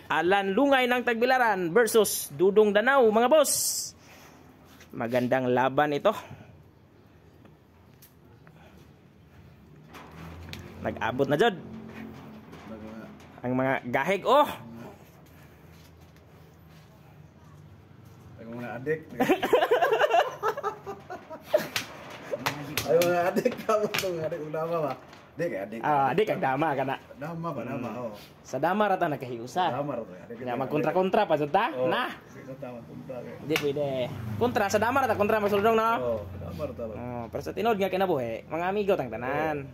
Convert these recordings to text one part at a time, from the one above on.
Alan Lungay ng Tagbilaran versus Dudong Danau, mga boss. Magandang laban ito. Nag-abot na jud ang mga gahig. Oh, ang mga adik. Ay mga adik kamu tuh adik udama ba? Dik adik. Adik ang dama kana. Dama ba dama oh. Sa dama rata nagkahiusa. Dama rata adik. Nya magkontra-kontra pa jud ta. Oh, Nah. Tama kontra kay. Di pwede. Kontra sa dama rata kontra masulodong no. Oh, dama rata ba. Oh, pero sa tinod nga kinabuhi, mga amigo tang tanan.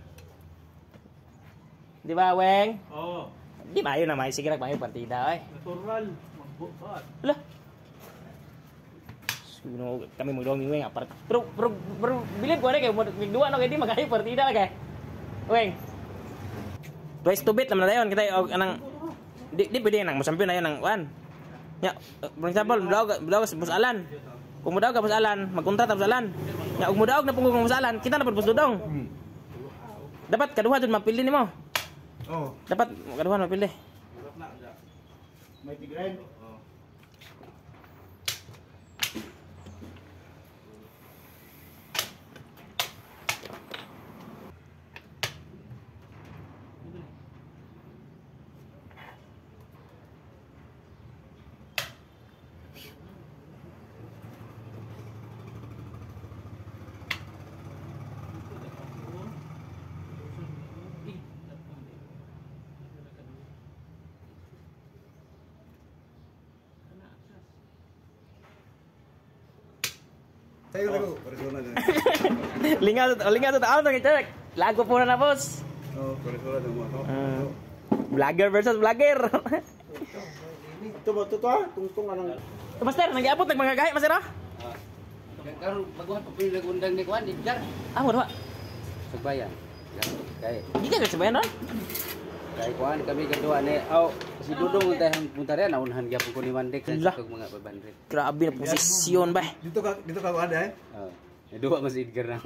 Di ba, Weng? Oo. Di ba yun na may sige mayo partida ay. Natural. Magbuhat. Lah. Sino kami mo dong Weng apart. Pero bilib ko na kay mo dua no kay di magahi partida kay. Weng. Twice to beat naman na yun kita anang di pwede nang mosampion na yun ng one. Ya, for example, mudaog sa Bus Alan. Kung mudaog ka Bus Alan, magkontrata Bus Alan. Ya, ug mudaog na punggo Bus Alan, kita na Bus Dudong. Dapat kaduha jud mapili nimo. Oh. Dapat kaduha mapili. May tigren. Tayo lagu, persona dyan. Lingaw to taon to kita. Lago po na boss. Oh, persona dyan mo. Vlogger versus vlogger. Ito ba, ito ah? Tungtong anong... Master, nag-iabot ng mga gahi, master ah? Karon baguhan pa pili undang ni Kwan Edgar. Wala. Sagbayan. Kay Gika ka sabayan ron? kay Kwan kami kadua ni si Dudong untay punta rin naunahan gyapon ko ni Wandek sa Lah. mga pabandre. Grabe na posisyon ba? Dito ka ada eh? Dua mas Edgar na.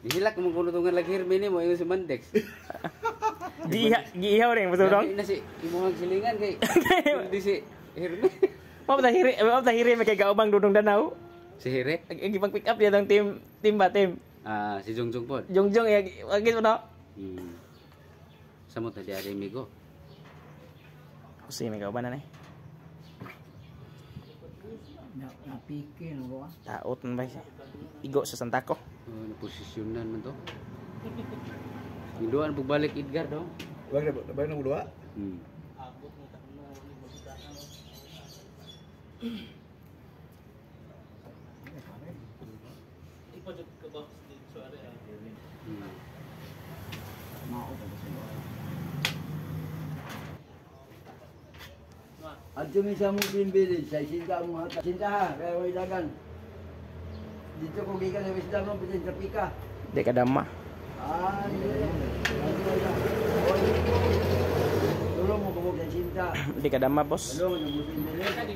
Dihilak mo kuno tungan lagi Hermine mo yung si Mandex. Giihaw rin, master dong? Na si imuhang silingan kay di si Hermine. Mao ta hiri may kay gaubang Dudong Danau. Si Hire? Ang ipag-pick up niya ng team ba team? Si Jongjong pod. Jongjong agis mo no? Samot na di ari amigo. Kasi may kauban na eh. Napike no ba? Taot man ba siya? Igo sa Santako. Na posisyonan man to. Hinduan pagbalik Edgar do. Bayar na dua? Ipadot ka ba sa area? Mao ta sa lugar. Adto mi sa mong village, sa isinda mo hata. Sinda ha, kaya way dagan. Dito ko gikan sa isda mo bitin sa pika. Di ka dama. Tulong mo ko sa sinda. Di ka dama, boss. Tulong mo mo